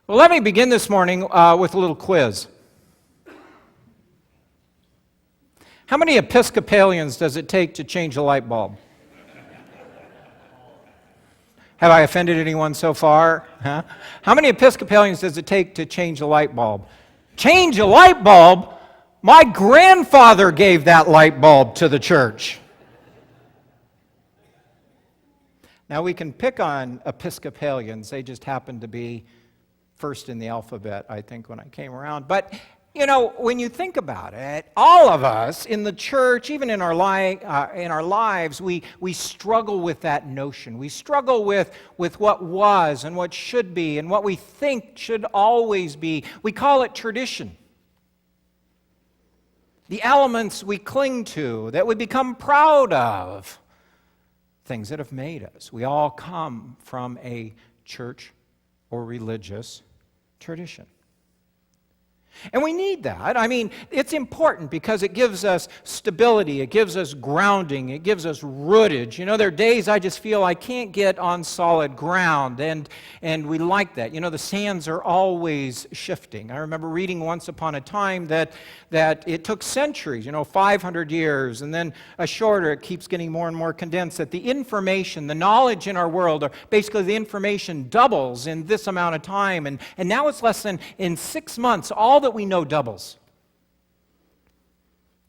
Well, let me begin this morning with a little quiz. How many Episcopalians does it take to change a light bulb? Have I offended anyone so far? Huh? How many Episcopalians does it take to change a light bulb? Change a light bulb? My grandfather gave that light bulb to the church. Now we can pick on Episcopalians. They just happen to be first in the alphabet, I think, when I came around. But, you know, when you think about it, all of us in the church, even in our lives, we struggle with that notion. We struggle with what was and what should be and what we think should always be. We call it tradition. The elements we cling to, that we become proud of, things that have made us. We all come from a church or religious tradition. And we need that. I mean, it's important because it gives us stability, it gives us grounding, it gives us rootage. You know, there are days I just feel I can't get on solid ground, and we like that. You know, the sands are always shifting. I remember reading once upon a time that it took centuries, 500 years, and then a shorter, it keeps getting more and more condensed, that the information, the knowledge in our world, or basically the information doubles in this amount of time, and now it's less than in 6 months, all that we know doubles.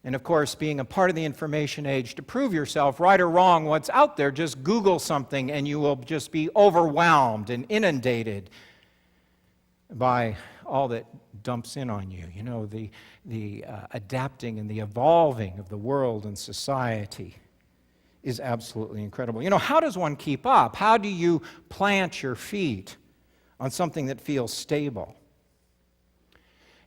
And of course, being a part of the information age, to prove yourself right or wrong what's out there, just Google something and you will just be overwhelmed and inundated by all that dumps in on you. You know, the adapting and the evolving of the world and society is absolutely incredible. You know, how does one keep up? How do you plant your feet on something that feels stable?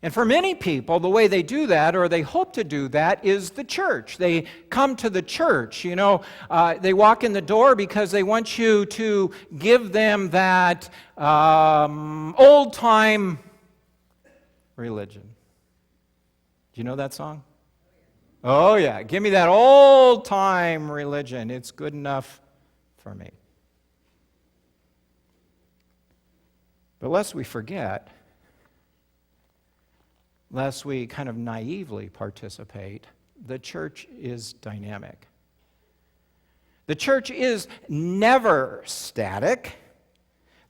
And for many people, the way they do that, or they hope to do that, is the church. They come to the church, they walk in the door because they want you to give them that old-time religion. Do you know that song? Oh yeah, give me that old-time religion. It's good enough for me. But lest we forget, lest we kind of naively participate, the church is dynamic. The church is never static.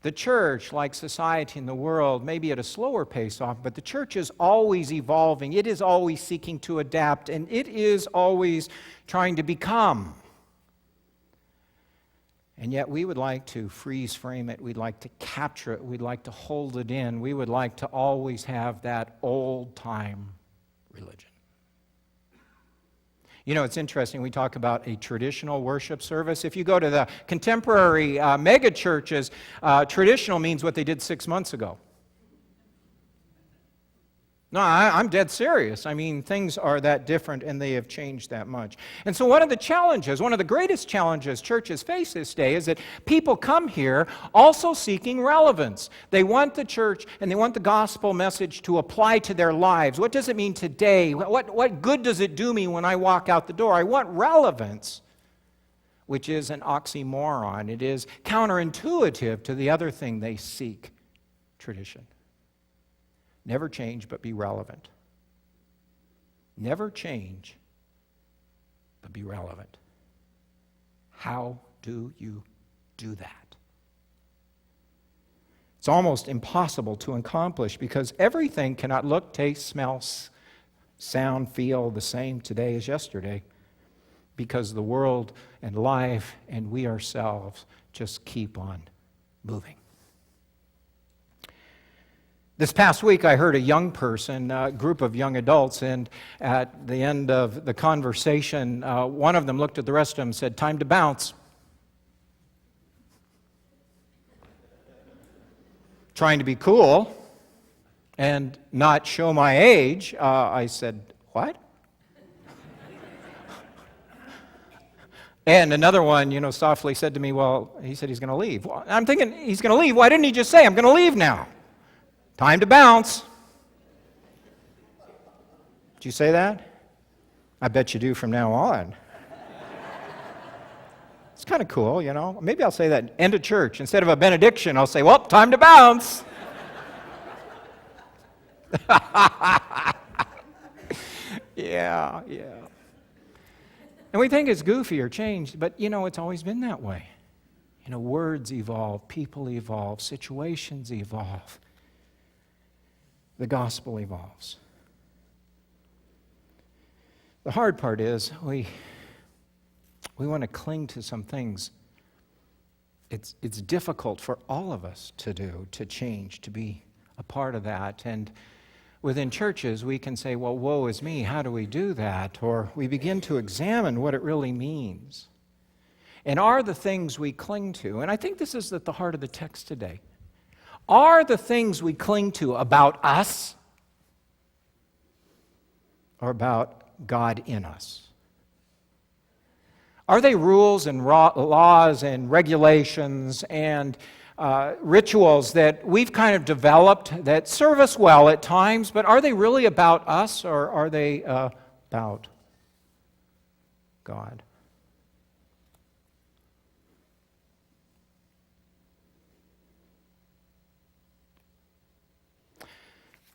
The church, like society and the world, may be at a slower pace off, but the church is always evolving. It is always seeking to adapt, and it is always trying to become. And yet we would like to freeze frame it, we'd like to capture it, we'd like to hold it in, we would like to always have that old-time religion. You know, it's interesting, we talk about a traditional worship service. If you go to the contemporary mega churches, traditional means what they did 6 months ago. No, I'm dead serious. I mean, things are that different and they have changed that much. And so one of the greatest challenges churches face this day is that people come here also seeking relevance. They want the church and they want the gospel message to apply to their lives. What does it mean today? What good does it do me when I walk out the door? I want relevance, which is an oxymoron. It is counterintuitive to the other thing they seek, tradition. Never change, but be relevant. Never change, but be relevant. How do you do that? It's almost impossible to accomplish because everything cannot look, taste, smell, sound, feel the same today as yesterday because the world and life and we ourselves just keep on moving. This past week, I heard a young person, a group of young adults, and at the end of the conversation, one of them looked at the rest of them and said, "Time to bounce." Trying to be cool and not show my age, I said, "What?" And another one, softly said to me, "Well, he said he's going to leave." Well, I'm thinking, he's going to leave. Why didn't he just say, "I'm going to leave now"? Time to bounce. Did you say that? I bet you do from now on. It's kind of cool, Maybe I'll say that end of church. Instead of a benediction, I'll say, "Well, time to bounce." Yeah. And we think it's goofy or changed, but it's always been that way. Words evolve, people evolve, situations evolve. The gospel evolves. The hard part is we want to cling to some things. It's difficult for all of us to do, to change, to be a part of that. And within churches, we can say, well, woe is me, how do we do that? Or we begin to examine what it really means. And are the things we cling to, and I think this is at the heart of the text today, are the things we cling to about us or about God in us? Are they rules and laws and regulations and rituals that we've kind of developed that serve us well at times, but are they really about us or are they about God?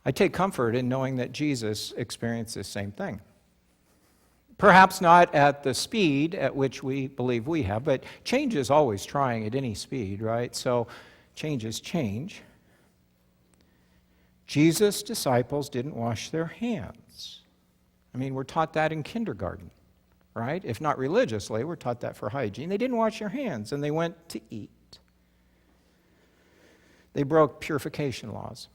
I take comfort in knowing that Jesus experienced the same thing. Perhaps not at the speed at which we believe we have, but change is always trying at any speed, right? So change is change. Jesus' disciples didn't wash their hands. I mean, we're taught that in kindergarten, right? If not religiously, we're taught that for hygiene. They didn't wash their hands, and they went to eat. They broke purification laws.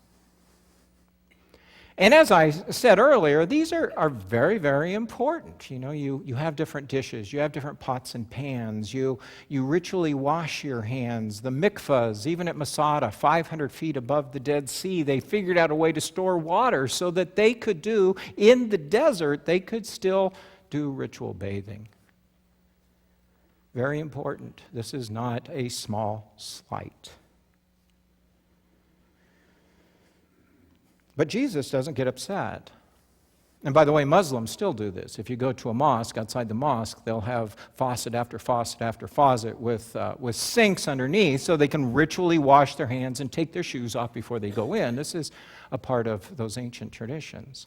And as I said earlier, these are very, very important. You have different dishes, you have different pots and pans, you ritually wash your hands. The mikvahs, even at Masada, 500 feet above the Dead Sea, they figured out a way to store water so that they could do, in the desert, they could still do ritual bathing. Very important. This is not a small slight. But Jesus doesn't get upset. And by the way, Muslims still do this. If you go to a mosque, outside the mosque, they'll have faucet after faucet after faucet with sinks underneath so they can ritually wash their hands and take their shoes off before they go in. This is a part of those ancient traditions.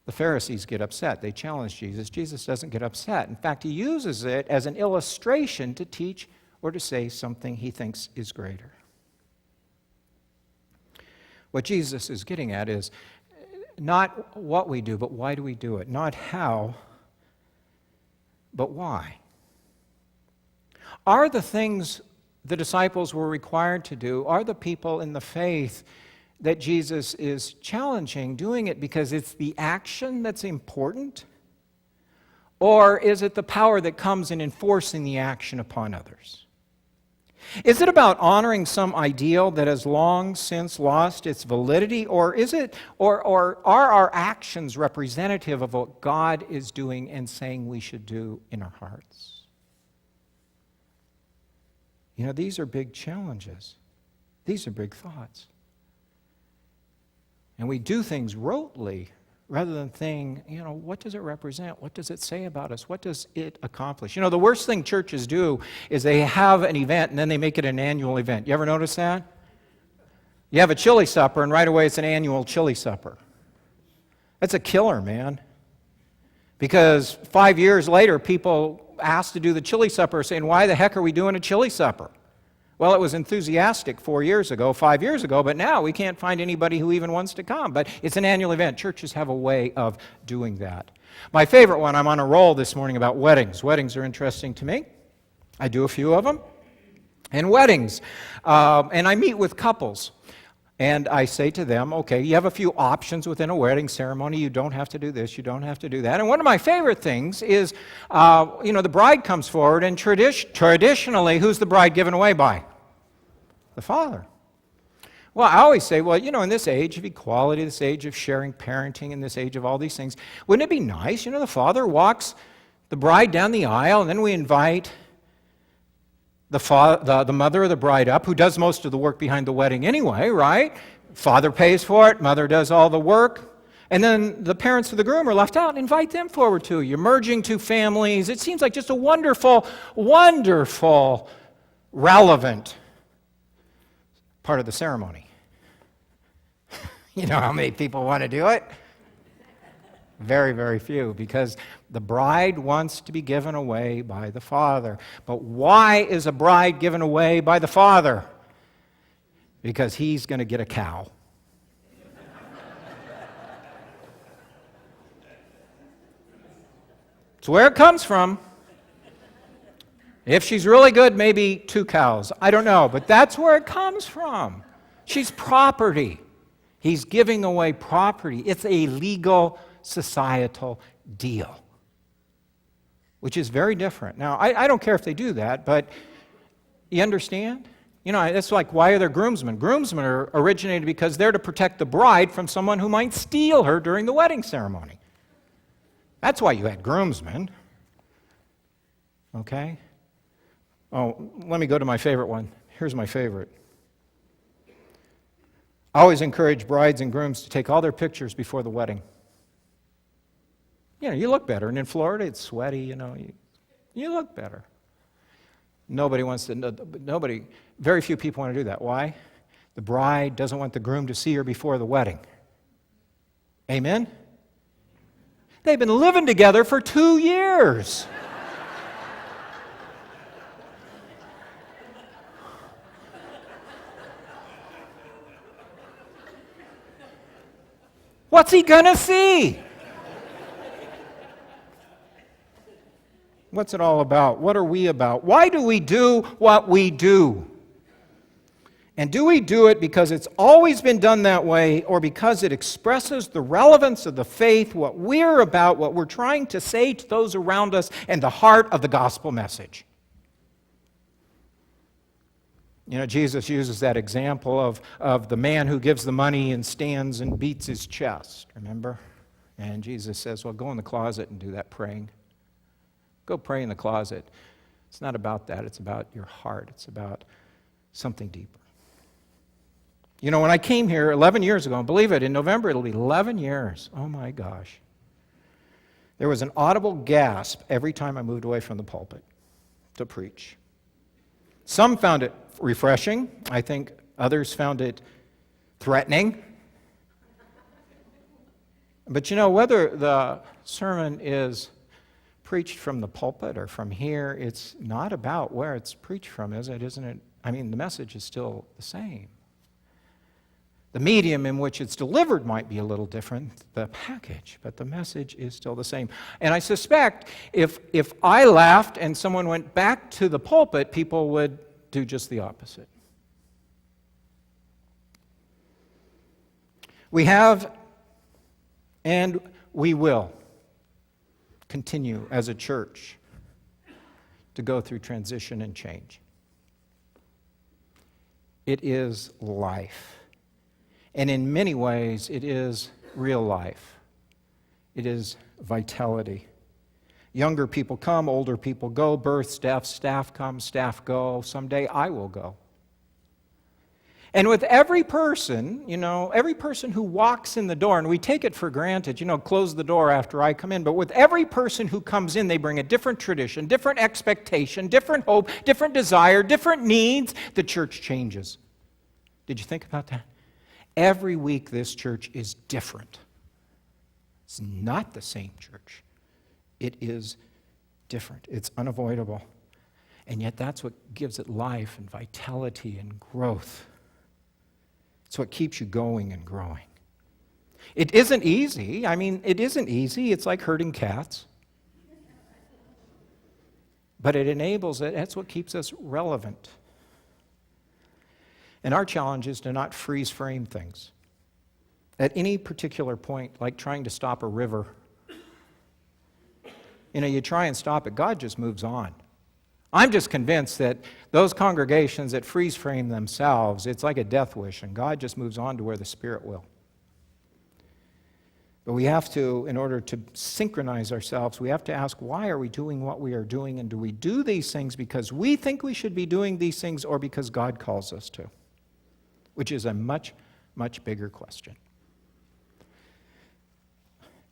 The Pharisees get upset. They challenge Jesus. Jesus doesn't get upset. In fact, he uses it as an illustration to teach or to say something he thinks is greater. What Jesus is getting at is not what we do, but why do we do it? Not how, but why. Are the things the disciples were required to do, are the people in the faith that Jesus is challenging doing it because it's the action that's important? Or is it the power that comes in enforcing the action upon others? Is it about honoring some ideal that has long since lost its validity, or are our actions representative of what God is doing and saying we should do in our hearts? These are big challenges. These are big thoughts. And we do things rotely rather than think, what does it represent? What does it say about us? What does it accomplish? The worst thing churches do is they have an event and then they make it an annual event. You ever notice that? You have a chili supper and right away it's an annual chili supper. That's a killer, man. Because 5 years later, people asked to do the chili supper saying, why the heck are we doing a chili supper? Well, it was enthusiastic 4 years ago, 5 years ago, but now we can't find anybody who even wants to come. But it's an annual event. Churches have a way of doing that. My favorite one, I'm on a roll this morning about weddings. Weddings are interesting to me. I do a few of them. And weddings. And I meet with couples. And I say to them, okay, you have a few options within a wedding ceremony. You don't have to do this. You don't have to do that. And one of my favorite things is, the bride comes forward, and traditionally, who's the bride given away by? The father. Well, I always say, in this age of equality, this age of sharing parenting, in this age of all these things, wouldn't it be nice? The father walks the bride down the aisle, and then we invite the mother of the bride up, who does most of the work behind the wedding anyway, right? Father pays for it, mother does all the work, and then the parents of the groom are left out. Invite them forward too. You're merging two families. It seems like just a wonderful, wonderful, relevant part of the ceremony. You know how many people want to do it? Very, very few, because the bride wants to be given away by the father. But why is a bride given away by the father? Because he's going to get a cow. It's where it comes from. If she's really good, maybe 2 cows. I don't know, but that's where it comes from. She's property. He's giving away property. It's a legal, societal deal, which is very different. Now, I don't care if they do that, but you understand? You know, it's like, why are there groomsmen? Groomsmen are originated because they're to protect the bride from someone who might steal her during the wedding ceremony. That's why you had groomsmen. Okay? Oh, let me go to my favorite one. Here's my favorite. I always encourage brides and grooms to take all their pictures before the wedding. You know, you look better. And in Florida, it's sweaty, you know. You look better. Very few people want to do that. Why? The bride doesn't want the groom to see her before the wedding. Amen? They've been living together for 2 years. What's he gonna see? What's it all about? What are we about? Why do we do what we do? And do we do it because it's always been done that way, or because it expresses the relevance of the faith, what we're about, what we're trying to say to those around us, and the heart of the gospel message? You know, Jesus uses that example of the man who gives the money and stands and beats his chest, remember? And Jesus says, well, go in the closet and do that praying. Go pray in the closet. It's not about that. It's about your heart. It's about something deeper. You know, when I came here 11 years ago, and believe it, in November it'll be 11 years. Oh my gosh. There was an audible gasp every time I moved away from the pulpit to preach. Some found it refreshing. I think others found it threatening. But you know, whether the sermon is preached from the pulpit or from here, it's not about where it's preached from, is it? Isn't it? I mean, the message is still the same. The medium in which it's delivered might be a little different, the package, but the message is still the same. And I suspect if I laughed and someone went back to the pulpit, people would do just the opposite. We have and we will continue as a church to go through transition and change. It is life. And in many ways, it is real life. It is vitality. Younger people come, older people go, births, deaths, staff come, staff go. Someday I will go. And with every person, you know, every person who walks in the door, and we take it for granted, you know, close the door after I come in, but with every person who comes in, they bring a different tradition, different expectation, different hope, different desire, different needs. The church changes. Did you think about that? Every week this church is different. It's not the same church. It is different. It's unavoidable. And yet that's what gives it life and vitality and growth. It's what keeps you going and growing. It isn't easy. I mean, it isn't easy. It's like herding cats. But it enables it. That's what keeps us relevant. And our challenge is to not freeze frame things. At any particular point, like trying to stop a river, you know, you try and stop it, God just moves on. I'm just convinced that those congregations that freeze frame themselves, it's like a death wish, and God just moves on to where the Spirit will. But we have to, in order to synchronize ourselves, we have to ask, why are we doing what we are doing? And do we do these things because we think we should be doing these things, or because God calls us to? Which is a much, much bigger question.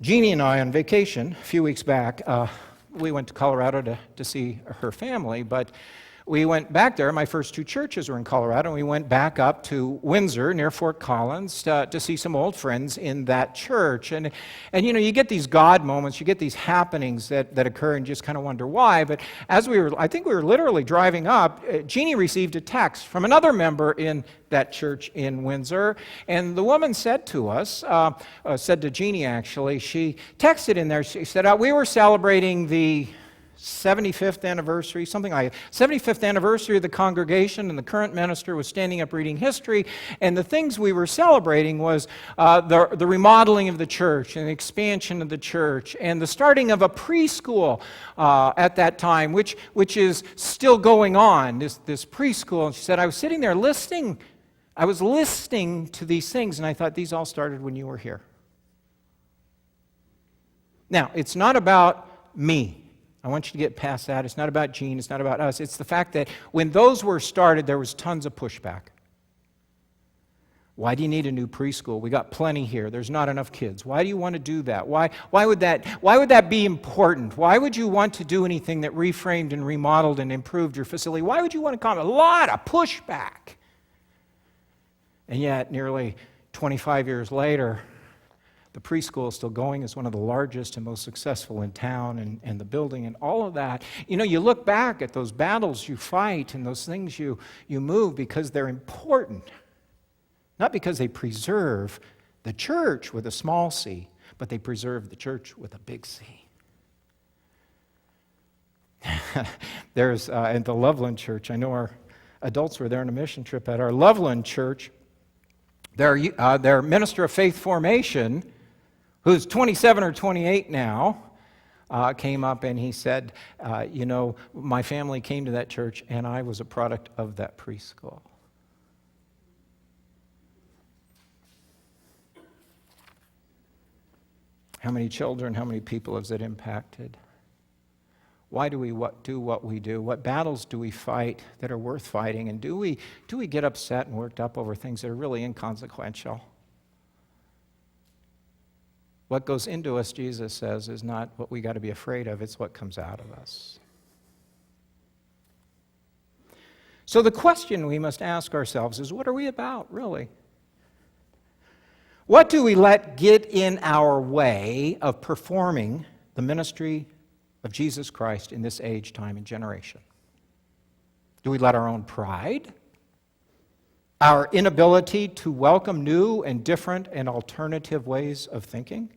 Jeannie and I, on vacation a few weeks back, we went to Colorado to see her family, but We went back there. My first two churches were in Colorado, and we went back up to Windsor near Fort Collins to see some old friends in that church. And you get these God moments, you get these happenings that occur and just kind of wonder why. But as I think we were literally driving up, Jeannie received a text from another member in that church in Windsor. And the woman said to us, said to Jeannie actually, she texted in there, she said, we were celebrating the 75th anniversary, something like 75th anniversary of the congregation, and the current minister was standing up reading history, and the things we were celebrating was the remodeling of the church and the expansion of the church and the starting of a preschool at that time, which is still going on, this preschool. And she said, I was sitting there listening to these things, and I thought these all started when you were here. Now, it's not about me. I want you to get past that. It's not about Gene. It's not about us. It's the fact that when those were started, there was tons of pushback. Why do you need a new preschool? We got plenty here. There's not enough kids. Why do you want to do that? Why would that be important? Why would you want to do anything that reframed and remodeled and improved your facility? Why would you want to come? A lot of pushback. And yet, nearly 25 years later, the preschool is still going. It's one of the largest and most successful in town, and the building and all of that. You look back at those battles you fight and those things you move because they're important. Not because they preserve the church with a small c, but they preserve the church with a big C. There's, at the Loveland Church, I know our adults were there on a mission trip at our Loveland Church. Their minister of faith formation, who's 27 or 28 now, came up and he said, my family came to that church and I was a product of that preschool. How many children, how many people has it impacted? Why do we do what we do? What battles do we fight that are worth fighting? And do we get upset and worked up over things that are really inconsequential? What goes into us, Jesus says, is not what we got to be afraid of, it's what comes out of us. So the question we must ask ourselves is, what are we about, really? What do we let get in our way of performing the ministry of Jesus Christ in this age, time, and generation? Do we let our own pride, our inability to welcome new and different and alternative ways of thinking,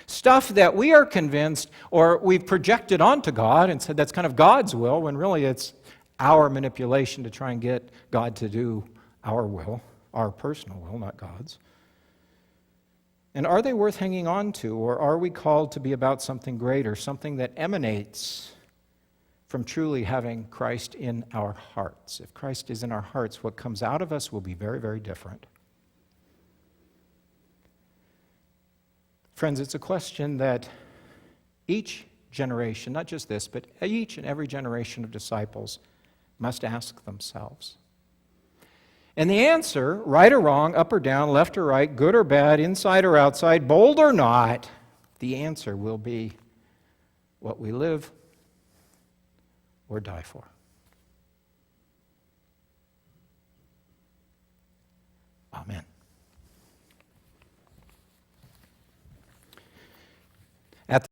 stuff that we are convinced or we've projected onto God and said that's kind of God's will, when really it's our manipulation to try and get God to do our will, our personal will, not God's? And are they worth hanging on to, or are we called to be about something greater, something that emanates from truly having Christ in our hearts? If Christ is in our hearts, what comes out of us will be very, very different. Friends, it's a question that each generation, not just this, but each and every generation of disciples must ask themselves. And the answer, right or wrong, up or down, left or right, good or bad, inside or outside, bold or not, the answer will be what we live or die for. Amen. At